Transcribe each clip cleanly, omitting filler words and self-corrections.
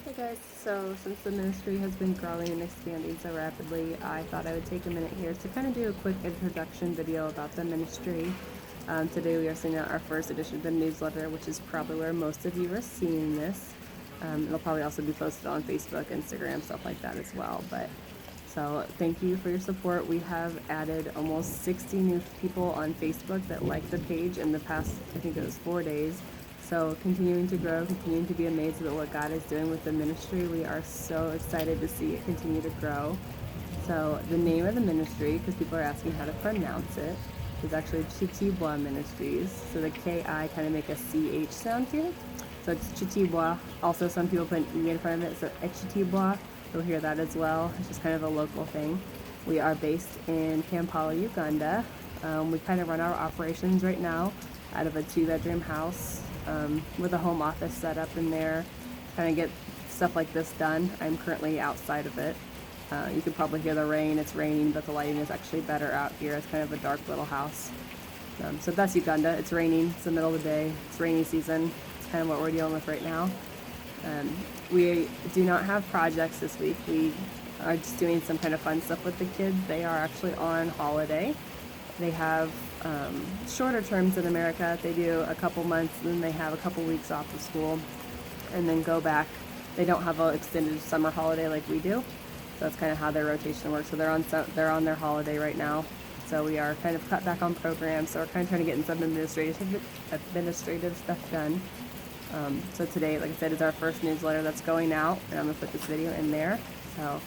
Hey guys, so since the ministry has been growing and expanding so rapidly, I thought I would take a minute here to kind of do a quick introduction video about the ministry. Today we are sending out our first edition of the newsletter, which is probably where most of you are seeing this. It'll probably also be posted on Facebook, Instagram, stuff like that as well. So thank you for your support. We have added almost 60 new people on Facebook that like the page in the past, I think it was 4 days. So continuing to grow, continuing to be amazed at what God is doing with the ministry. We are so excited to see it continue to grow. So the name of the ministry, because people are asking how to pronounce it, is actually Kitiibwa Ministries. So the K-I kind of make a C-H sound here. So it's Kitiibwa. Also some people put an E in front of it, so Kitiibwa. You'll hear that as well. It's just kind of a local thing. We are based in Kampala, Uganda. We kind of run our operations right now out of a 2-bedroom house with a home office set up in there. Kind of get stuff like this done. I'm currently outside of it. You can probably hear the rain. It's raining, but the lighting is actually better out here. It's kind of a dark little house. So that's Uganda. It's raining. It's the middle of the day. It's rainy season. It's kind of what we're dealing with right now. We do not have projects this week. We are just doing some kind of fun stuff with the kids. They are actually on holiday. They have shorter terms in America. They do a couple months, and then they have a couple weeks off of school, and then go back. They don't have an extended summer holiday like we do. So that's kind of how their rotation works. So they're on their holiday right now. So we are kind of cut back on programs. So we're kind of trying to get some administrative stuff done. So today, like I said, is our first newsletter that's going out, and I'm going to put this video in there. So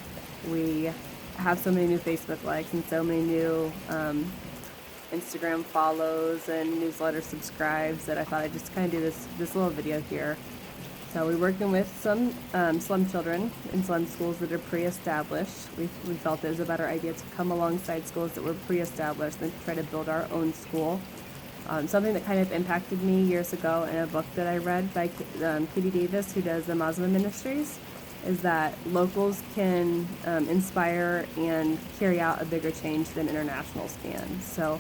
we have so many new Facebook likes and so many new Instagram follows and newsletter subscribes that I thought I'd just kind of do this little video here. So we're working with some slum children in slum schools that are pre-established. We felt it was a better idea to come alongside schools that were pre-established than to try to build our own school. Something that kind of impacted me years ago in a book that I read by Katie Davis, who does the Muslim Ministries, is that locals can inspire and carry out a bigger change than internationals can. So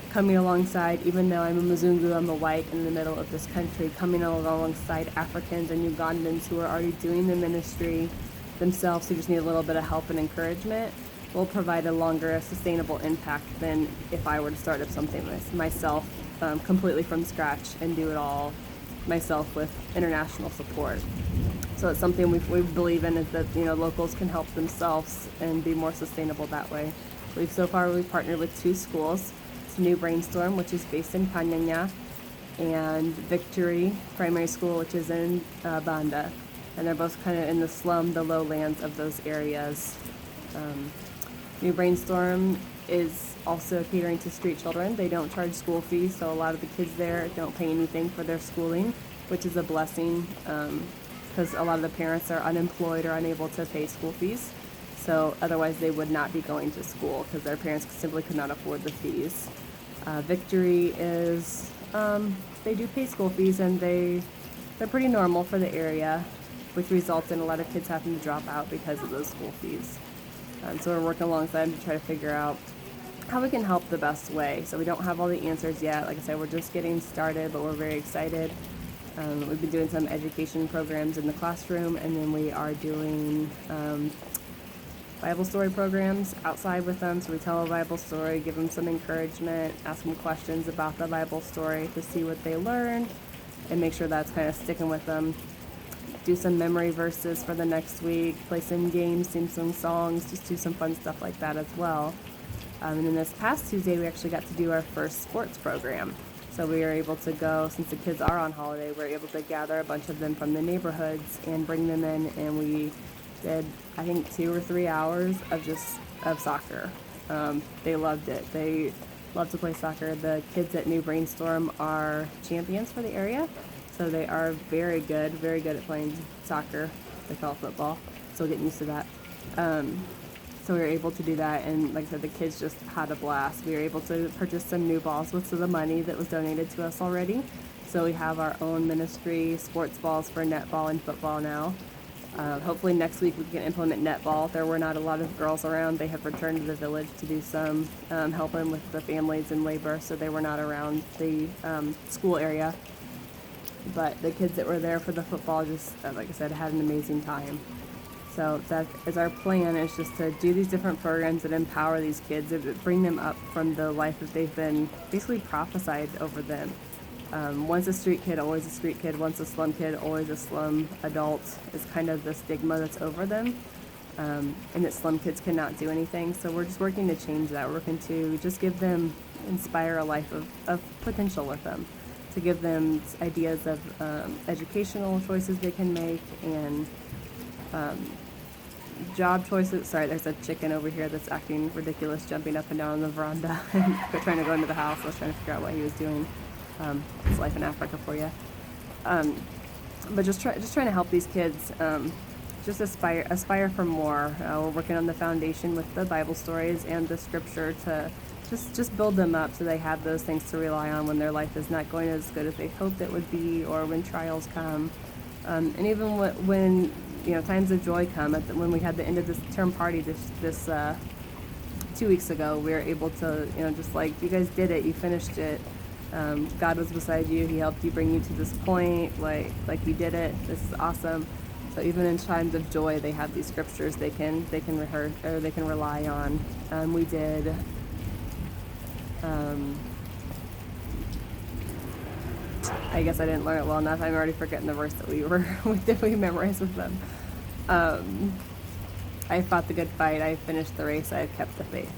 coming alongside, even though I'm a Mzungu, I'm a white in the middle of this country, coming alongside Africans and Ugandans who are already doing the ministry themselves, who just need a little bit of help and encouragement, will provide a longer sustainable impact than if I were to start up something myself completely from scratch and do it all myself with international support. So it's something we believe in, is that locals can help themselves and be more sustainable that way. We've partnered with 2 schools. It's New Brainstorm, which is based in Kanyanya, and Victory Primary School, which is in Banda, and they're both kind of in the lowlands of those areas. New Brainstorm is also catering to street children. They don't charge school fees, so a lot of the kids there don't pay anything for their schooling, which is a blessing, because a lot of the parents are unemployed or unable to pay school fees. So otherwise they would not be going to school because their parents simply could not afford the fees. Victory is, they do pay school fees, and they're pretty normal for the area, which results in a lot of kids having to drop out because of those school fees. So we're working alongside them to try to figure out how we can help the best way. So we don't have all the answers yet. Like I said, we're just getting started, but we're very excited. We've been doing some education programs in the classroom, and then we are doing Bible story programs outside with them. So we tell a Bible story, give them some encouragement, ask them questions about the Bible story to see what they learned, and make sure that's kind of sticking with them. Do some memory verses for the next week, play some games, sing some songs, just do some fun stuff like that as well. And then this past Tuesday, we actually got to do our first sports program. So we were able to go, since the kids are on holiday, we're able to gather a bunch of them from the neighborhoods and bring them in, and we did, I think, 2 or 3 hours of soccer. They loved it. They love to play soccer. The kids at New Brainstorm are champions for the area, so they are very good at playing soccer. They call it football, so getting used to that. So we were able to do that, and like I said, the kids just had a blast. We were able to purchase some new balls with some of the money that was donated to us already. So we have our own ministry sports balls for netball and football now. Hopefully next week we can implement netball. There were not a lot of girls around. They have returned to the village to do some helping with the families in labor, so they were not around the school area. But the kids that were there for the football just, like I said, had an amazing time. So that is our plan, is just to do these different programs that empower these kids, that bring them up from the life that they've been basically prophesied over them. Once a street kid, always a street kid. Once a slum kid, always a slum adult is kind of the stigma that's over them. And that slum kids cannot do anything. So we're just working to change that. We're working to just give them, inspire a life of potential with them, to give them ideas of educational choices they can make, and job choices. Sorry, there's a chicken over here that's acting ridiculous, jumping up and down on the veranda and trying to go into the house. I was trying to figure out what he was doing. It's life in Africa for you. But just trying to help these kids just aspire for more. We're working on the foundation with the Bible stories and the scripture to just build them up so they have those things to rely on when their life is not going as good as they hoped it would be, or when trials come. And even when times of joy come. When we had the end of this term party this 2 weeks ago, we were able to, just like, you guys did it, you finished it. God was beside you. He helped you, bring you to this point. Like you did it. This is awesome. So even in times of joy, they have these scriptures they can rehearse, or they can rely on. We did. I guess I didn't learn it well enough. I'm already forgetting the verse that we memorized with them. I fought the good fight. I finished the race. I have kept the faith.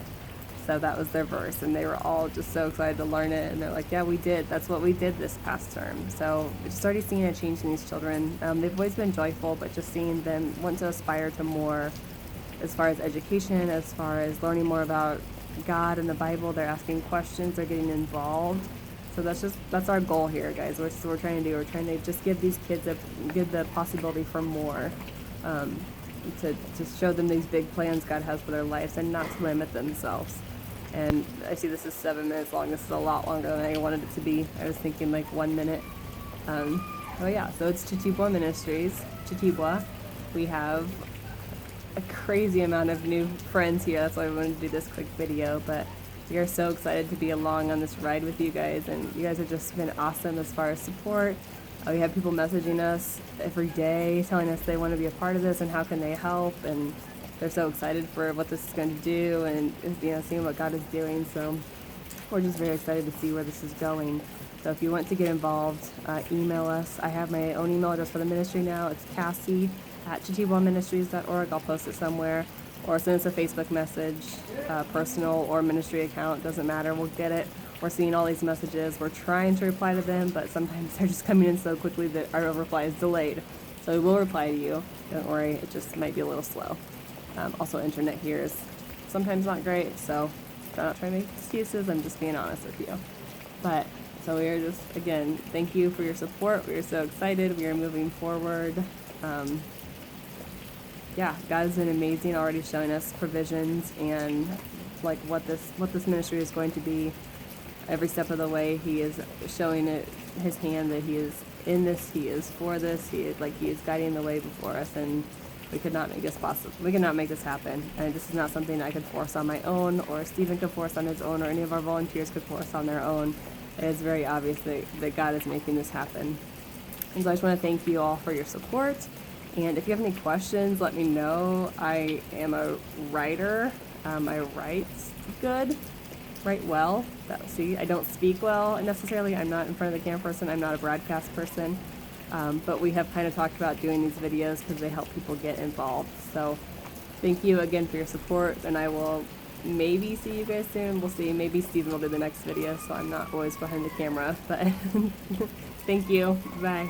So that was their verse, and they were all just so excited to learn it. And they're like, "Yeah, we did. That's what we did this past term." So just already seeing a change in these children. They've always been joyful, but just seeing them want to aspire to more, as far as education, as far as learning more about God and the Bible. They're asking questions. They're getting involved. So that's our goal here, guys. We're trying to do. We're trying to just give these kids give the possibility for more, to show them these big plans God has for their lives, and not to limit themselves. And I see this is 7 minutes long. This is a lot longer than I wanted it to be. I was thinking like 1 minute. Oh yeah, so it's Kitiibwa Ministries. Kitiibwa. We have a crazy amount of new friends here. That's why I wanted to do this quick video. But we are so excited to be along on this ride with you guys, and you guys have just been awesome as far as support. We have people messaging us every day, telling us they want to be a part of this and how can they help, and they're so excited for what this is going to do, and seeing what God is doing. So we're just very excited to see where this is going. So if you want to get involved, email us. I have my own email address for the ministry now. It's Cassie@KitiibwaMinistries.org. I'll post it somewhere. Or send us a Facebook message, personal or ministry account, doesn't matter, we'll get it. We're seeing all these messages, we're trying to reply to them, but sometimes they're just coming in so quickly that our reply is delayed. So we will reply to you, don't worry, it just might be a little slow. Also, internet here is sometimes not great, so I'm not trying to make excuses, I'm just being honest with you. But, so we are just, again, thank you for your support, we are so excited, we are moving forward. Yeah, God has been amazing, already showing us provisions and like what this ministry is going to be. Every step of the way, He is showing it His hand, that He is in this, He is for this, He is guiding the way before us, and we could not make this possible. We could not make this happen, and this is not something I could force on my own, or Stephen could force on his own, or any of our volunteers could force on their own. It is very obvious that God is making this happen. And so I just want to thank you all for your support. And if you have any questions, let me know. I am a writer. I write well. See, I don't speak well necessarily. I'm not in front of the camera person. I'm not a broadcast person. But we have kind of talked about doing these videos because they help people get involved. So thank you again for your support, and I will maybe see you guys soon. We'll see. Maybe Steven will do the next video, so I'm not always behind the camera. But thank you. Bye.